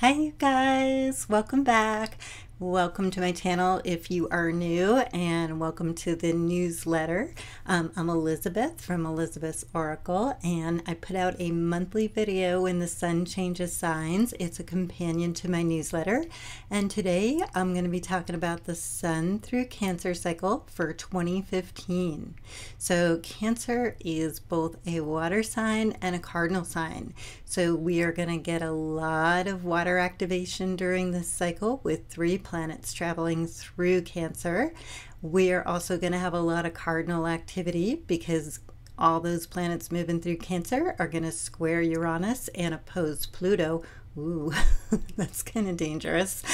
Hi you guys, welcome back. Welcome to my channel if you are new, and welcome to the newsletter. I'm Elizabeth from Elizabeth's Oracle, and I put out a monthly video when the sun changes signs. It's a companion to my newsletter, and today I'm going to be talking about the sun through Cancer cycle for 2015. So Cancer is both a water sign and a cardinal sign. So we are going to get a lot of water activation during this cycle with 3 planets traveling through Cancer. We are also going to have a lot of cardinal activity because all those planets moving through Cancer are going to square Uranus and oppose Pluto. Ooh, that's kind of dangerous.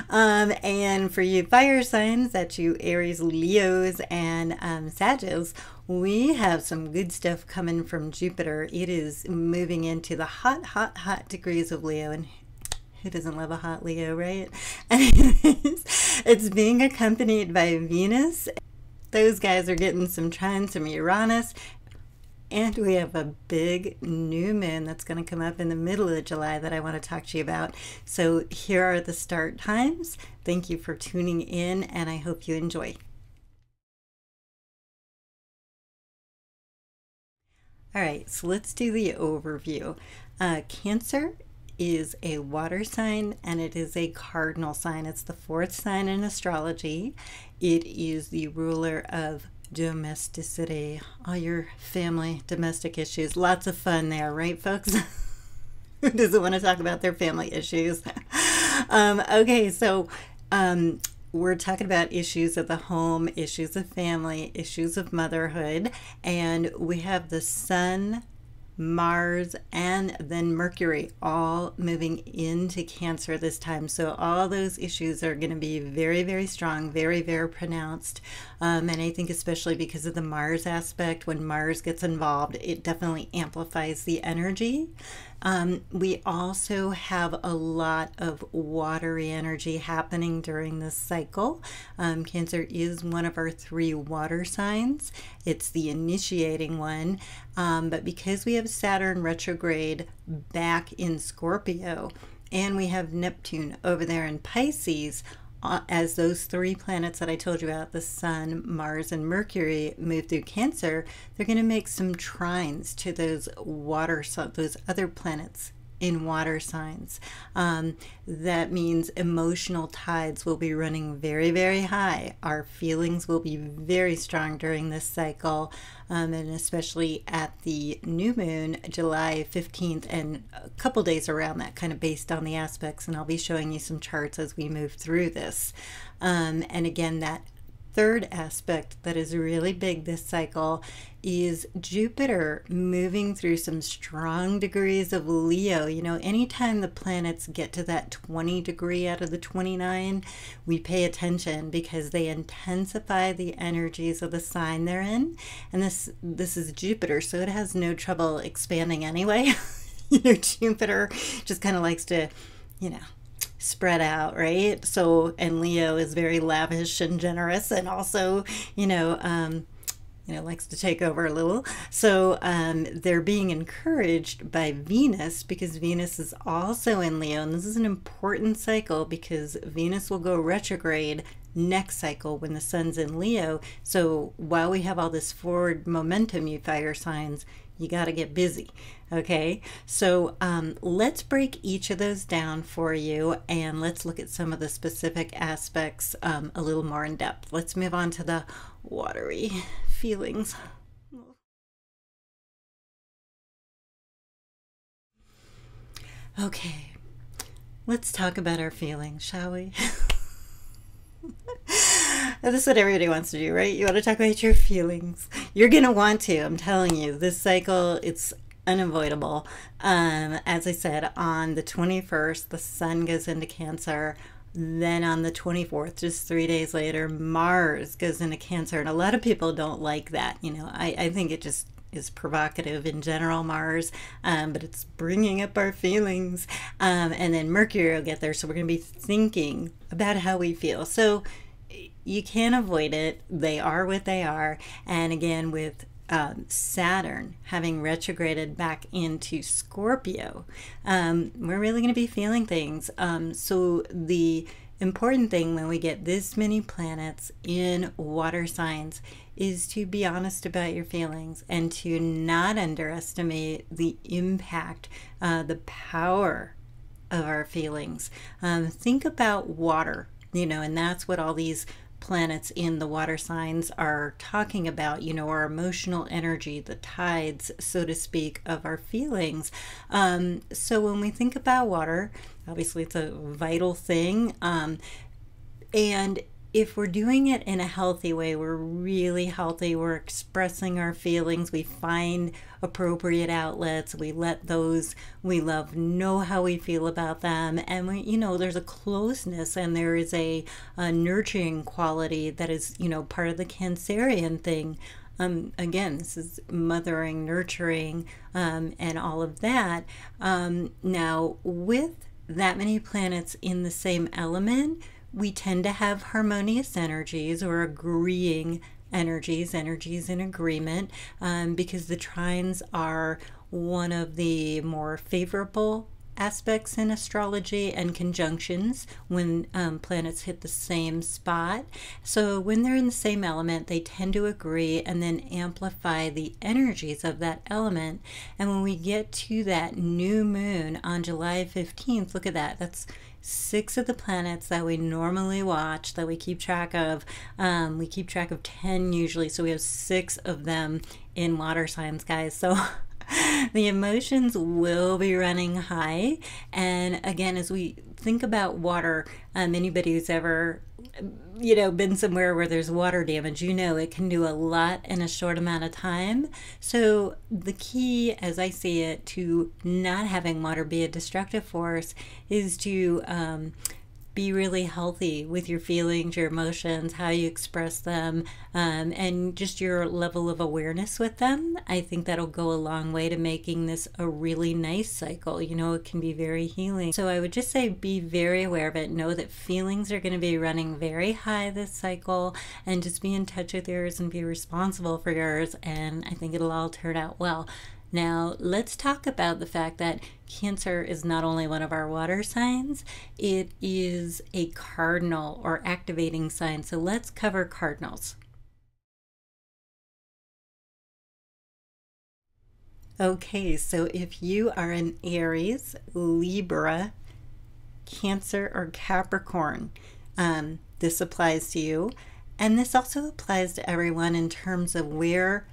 And for you fire signs, that's you Aries, Leos, and Sagittarius, we have some good stuff coming from Jupiter. It is moving into the hot degrees of Leo, and who doesn't love a hot Leo, right? It's being accompanied by Venus. Those guys are getting some trines from Uranus. And we have a big new moon that's going to come up in the middle of July that I want to talk to you about. So here are the start times. Thank you for tuning in, and I hope you enjoy. All right, so let's do the overview. Cancer is a water sign, and it is a cardinal sign. It's the 4th sign in astrology. It is the ruler of domesticity, all your family domestic issues. Lots of fun there, right folks? Who doesn't want to talk about their family issues? Okay, so we're talking about issues of the home, issues of family, issues of motherhood, and we have the sun, Mars, and then Mercury all moving into Cancer this time. So all those issues are going to be very, very strong, very, very pronounced. And I think especially because of the Mars aspect, when Mars gets involved, it definitely amplifies the energy. We also have a lot of watery energy happening during this cycle. Cancer is one of our 3 water signs. It's the initiating one. But because we have Saturn retrograde back in Scorpio, and we have Neptune over there in Pisces, as those 3 planets that I told you about, the sun, Mars, and Mercury, move through Cancer, they're going to make some trines to those those other planets in water signs. That means emotional tides will be running very, very high. Our feelings will be very strong during this cycle, and especially at the new moon, July 15th, and a couple days around that, kind of based on the aspects, and I'll be showing you some charts as we move through this. And again, that 3rd aspect that is really big this cycle is Jupiter moving through some strong degrees of Leo. You know, anytime the planets get to that 20 degree out of the 29, we pay attention because they intensify the energies of the sign they're in. And this is Jupiter, so it has no trouble expanding anyway. You know, Jupiter just kind of likes to, you know, spread out, right? So, and Leo is very lavish and generous, and also, likes to take over a little. So they're being encouraged by Venus, because Venus is also in Leo, and this is an important cycle because Venus will go retrograde next cycle when the sun's in Leo. So while we have all this forward momentum, you fire signs, you got to get busy. Okay, so let's break each of those down for you, and let's look at some of the specific aspects a little more in depth. Let's move on to the watery feelings. Okay, let's talk about our feelings, shall we? This is what everybody wants to do, right? You want to talk about your feelings. You're going to want to, I'm telling you. This cycle, it's unavoidable. As I said, on the 21st, the sun goes into Cancer. Then on the 24th, just 3 days later, Mars goes into Cancer. And a lot of people don't like that. You know, I think it just is provocative in general, Mars, but it's bringing up our feelings. And then Mercury will get there. So we're going to be thinking about how we feel. So you can't avoid it. They are what they are. And again, with Saturn having retrograded back into Scorpio, we're really going to be feeling things. So the important thing when we get this many planets in water signs is to be honest about your feelings and to not underestimate the impact, the power of our feelings. Think about water, and that's what all these planets in the water signs are talking about, our emotional energy, the tides, so to speak, of our feelings. So when we think about water, obviously it's a vital thing. And if we're doing it in a healthy way, we're really healthy, we're expressing our feelings, we find appropriate outlets, we let those we love know how we feel about them, and there's a closeness and there is a nurturing quality that is, part of the Cancerian thing. Again, this is mothering, nurturing, and all of that. Now, with that many planets in the same element, we tend to have harmonious energies or agreeing energies in agreement, because the trines are one of the more favorable aspects in astrology, and conjunctions when planets hit the same spot. So when they're in the same element, they tend to agree and then amplify the energies of that element. And when we get to that new moon on July 15th, look at that. That's 6 of the planets that we normally watch, that we keep track of. We keep track of 10 usually, so we have 6 of them in water signs, guys. So the emotions will be running high. And again, as we think about water, anybody who's ever been somewhere where there's water damage, it can do a lot in a short amount of time. So the key, as I see it, to not having water be a destructive force is to be really healthy with your feelings, your emotions, how you express them, and just your level of awareness with them. I think that'll go a long way to making this a really nice cycle. It can be very healing. So I would just say be very aware of it. Know that feelings are going to be running very high this cycle, and just be in touch with yours and be responsible for yours, and I think it'll all turn out well. Now, let's talk about the fact that Cancer is not only one of our water signs, it is a cardinal or activating sign. So let's cover cardinals. Okay, so if you are an Aries, Libra, Cancer, or Capricorn, this applies to you. And this also applies to everyone in terms of where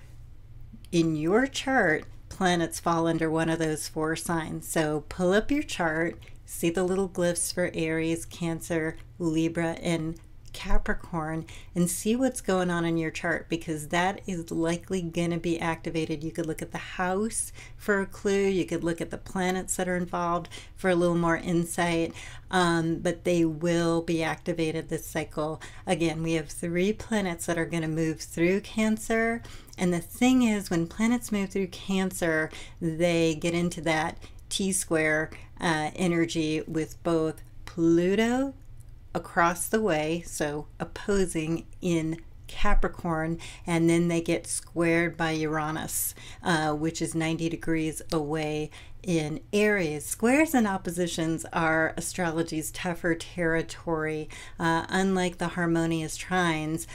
in your chart planets fall under one of those 4 signs. So pull up your chart, see the little glyphs for Aries, Cancer, Libra, and Capricorn, and see what's going on in your chart, because that is likely going to be activated. You could look at the house for a clue. You could look at the planets that are involved for a little more insight, but they will be activated this cycle. Again, we have 3 planets that are going to move through Cancer. And the thing is, when planets move through Cancer, they get into that T-square energy with both Pluto across the way, so opposing in Capricorn, and then they get squared by Uranus, which is 90 degrees away in Aries. Squares and oppositions are astrology's tougher territory. Unlike the harmonious trines,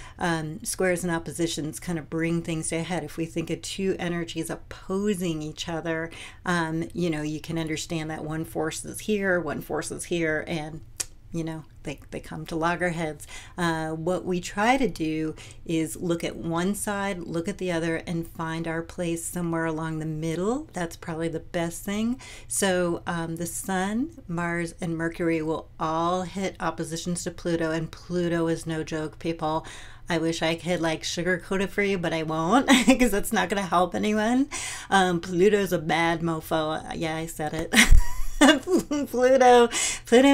squares and oppositions kind of bring things to a head. If we think of 2 energies opposing each other, you can understand that one force is here, one force is here, and they come to loggerheads. What we try to do is look at one side, look at the other, and find our place somewhere along the middle. That's probably the best thing. So the Sun, Mars, and Mercury will all hit oppositions to Pluto, and Pluto is no joke, people. I wish I could sugarcoat it for you, but I won't, because that's not going to help anyone. Pluto's a bad mofo. Yeah, I said it. Pluto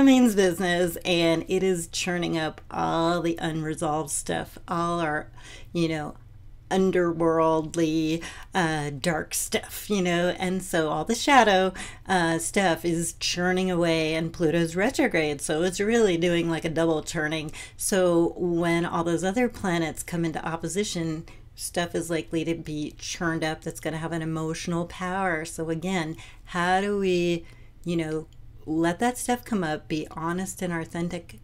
means business, and it is churning up all the unresolved stuff, all our, underworldly, dark stuff, and so all the shadow stuff is churning away, and Pluto's retrograde, so it's really doing like a double churning. So when all those other planets come into opposition stuff is likely to be churned up that's going to have an emotional power. So again, how do we, let that stuff come up, be honest and authentic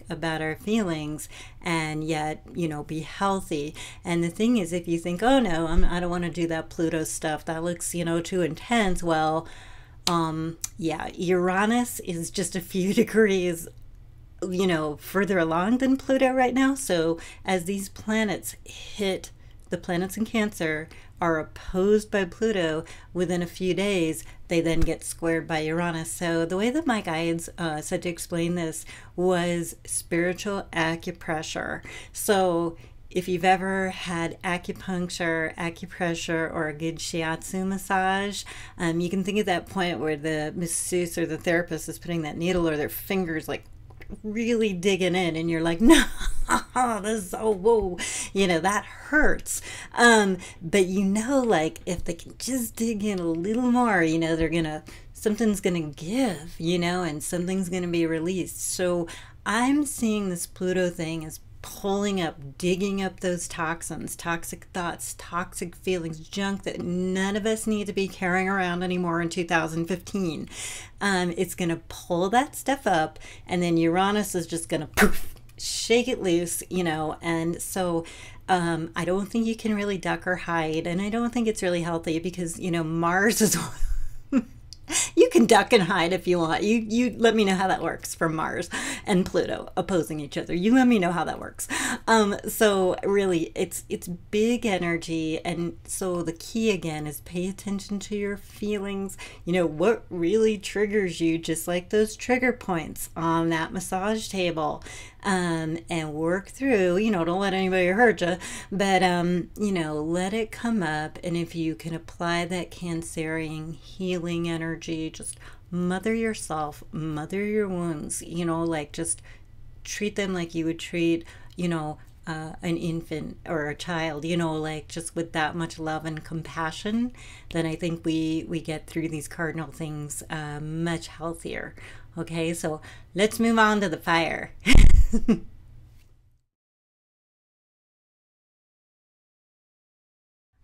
about our feelings, and yet, be healthy. And the thing is, if you think, oh no, I don't want to do that Pluto stuff, that looks, too intense, well, yeah, Uranus is just a few degrees further along than Pluto right now. So as these planets hit, the planets in Cancer are opposed by Pluto within a few days, they then get squared by Uranus. So the way that my guides said to explain this was spiritual acupressure. So if you've ever had acupuncture, acupressure, or a good shiatsu massage, you can think of that point where the masseuse or the therapist is putting that needle or their fingers like really digging in, and you're like, no, this is so, whoa, that hurts. But like if they can just dig in a little more, something's gonna give, and something's gonna be released. So I'm seeing this Pluto thing as pulling up, digging up those toxins, toxic thoughts, toxic feelings, junk that none of us need to be carrying around anymore in 2015. It's going to pull that stuff up, and then Uranus is just going to poof, shake it loose, and so I don't think you can really duck or hide, and I don't think it's really healthy because, Mars is you can duck and hide if you want. You let me know how that works for Mars and Pluto opposing each other. You let me know how that works. So really, it's big energy, and so the key again is pay attention to your feelings. What really triggers you, just like those trigger points on that massage table. And work through, don't let anybody hurt you, but, let it come up. And if you can apply that Cancerian healing energy, just mother yourself, mother your wounds, just treat them like you would treat, an infant or a child, just with that much love and compassion, then I think we get through these cardinal things much healthier. Okay, so let's move on to the fire.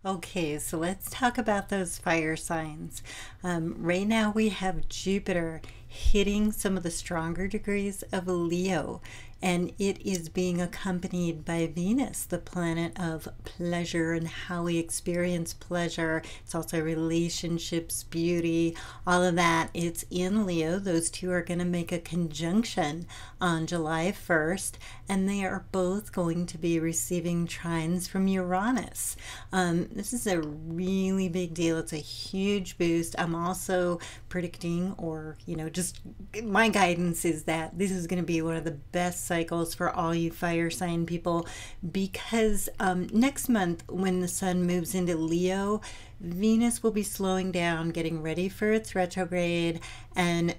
Okay, so let's talk about those fire signs. Right now we have Jupiter hitting some of the stronger degrees of Leo, and it is being accompanied by Venus, the planet of pleasure and how we experience pleasure. It's also relationships, beauty, all of that. It's in Leo. Those two are going to make a conjunction on July 1st, and they are both going to be receiving trines from Uranus. This is a really big deal. It's a huge boost. I'm also predicting, or just my guidance is that this is going to be one of the best cycles for all you fire sign people, because next month when the sun moves into Leo, Venus will be slowing down, getting ready for its retrograde, and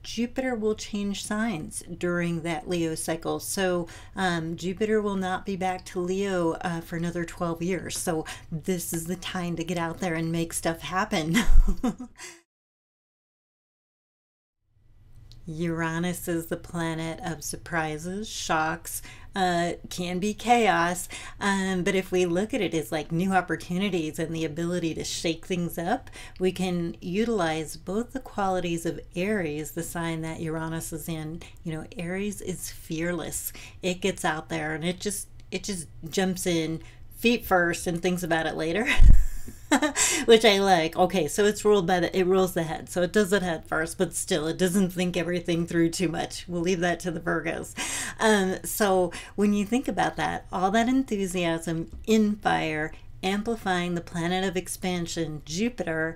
Jupiter will change signs during that Leo cycle. So Jupiter will not be back to Leo for another 12 years. So this is the time to get out there and make stuff happen. Uranus is the planet of surprises, shocks, can be chaos, but if we look at it as like new opportunities and the ability to shake things up, we can utilize both the qualities of Aries, the sign that Uranus is in. Aries is fearless. It gets out there and it just jumps in feet first and thinks about it later. Which I like. Okay, so it rules the head. So it does it head first, but still it doesn't think everything through too much. We'll leave that to the Virgos. So when you think about that, all that enthusiasm in fire, amplifying the planet of expansion, Jupiter,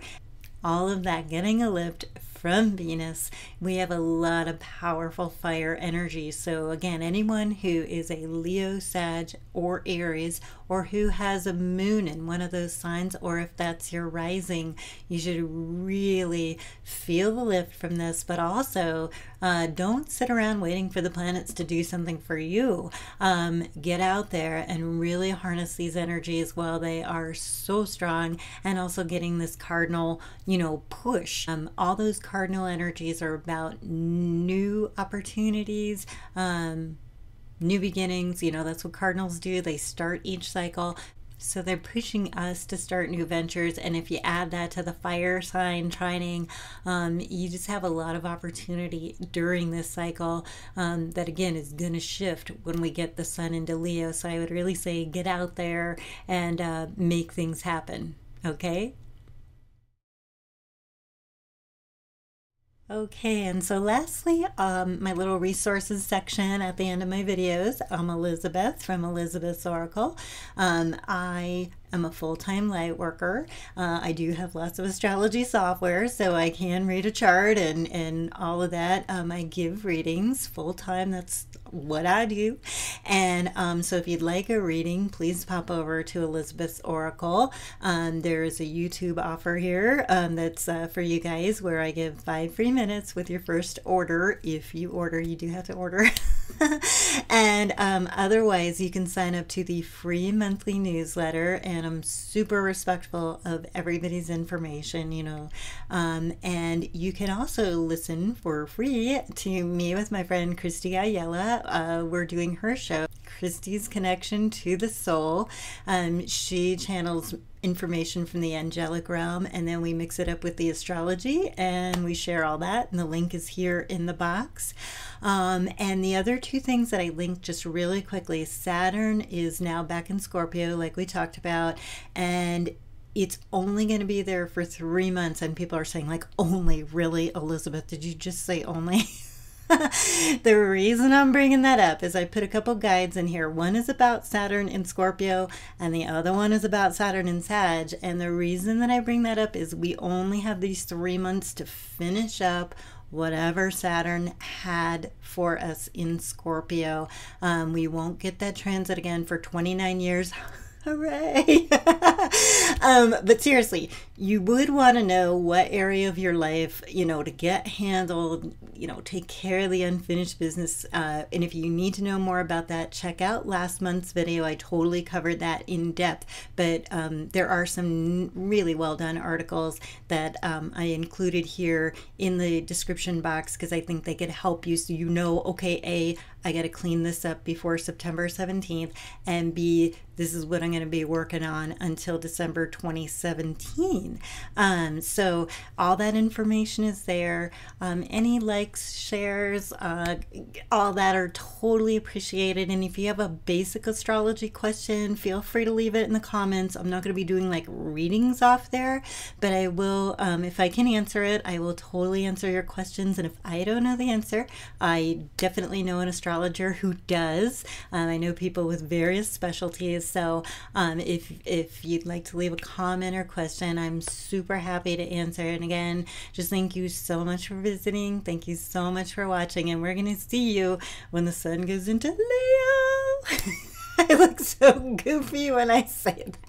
all of that getting a lift from Venus, we have a lot of powerful fire energy. So again, anyone who is a Leo, Sag, or Aries, or who has a moon in one of those signs, or if that's your rising, you should really feel the lift from this. But also, don't sit around waiting for the planets to do something for you. Get out there and really harness these energies while they are so strong, and also getting this cardinal, push. All those cardinal energies are about new opportunities, new beginnings. You know, that's what cardinals do. They start each cycle. So they're pushing us to start new ventures. And if you add that to the fire sign trining, you just have a lot of opportunity during this cycle that, again, is going to shift when we get the sun into Leo. So I would really say get out there and make things happen. Okay? Okay, and so lastly, my little resources section at the end of my videos. I'm Elizabeth from Elizabeth's Oracle. I am a full-time light worker. I do have lots of astrology software, so I can read a chart and all of that. I give readings full-time. That's what I do. And so if you'd like a reading, please pop over to Elizabeth's Oracle. There is a YouTube offer here that's for you guys where I give 5 free minutes with your first order. If you order, you do have to order. And otherwise, you can sign up to the free monthly newsletter, and I'm super respectful of everybody's information, you know. And you can also listen for free to me with my friend Kristy Ayala. We're doing her show, Kristy's Connection to the Soul. She channels information from the angelic realm, and then we mix it up with the astrology and we share all that, and the link is here in the box. And the other two things that I linked just really quickly, Saturn is now back in Scorpio like we talked about, and it's only going to be there for 3 months. And people are saying, like, only? Really, Elizabeth, did you just say only? The reason I'm bringing that up is I put a couple guides in here. One is about Saturn in Scorpio and the other one is about Saturn in Sag. And the reason that I bring that up is we only have these 3 months to finish up whatever Saturn had for us in Scorpio. We won't get that transit again for 29 years. Hooray! But seriously, you would want to know what area of your life, you know, to get handled, you know, take care of the unfinished business. And if you need to know more about that, check out last month's video. I totally covered that in depth. But there are some really well done articles that I included here in the description box because I think they could help you so you know, okay, A, I got to clean this up before September 17th, and B, this is what I'm going to be working on until December 2017. So all that information is there. Any likes, shares, all that are totally appreciated. And if you have a basic astrology question, feel free to leave it in the comments. I'm not going to be doing like readings off there, but I will, if I can answer it, I will totally answer your questions. And if I don't know the answer, I definitely know an astrologer who does. I know people with various specialties. So if you'd like to leave a comment or question, I'm super happy to answer. And again, just thank you so much for visiting. Thank you so much for watching. And we're going to see you when the sun goes into Leo. I look so goofy when I say that.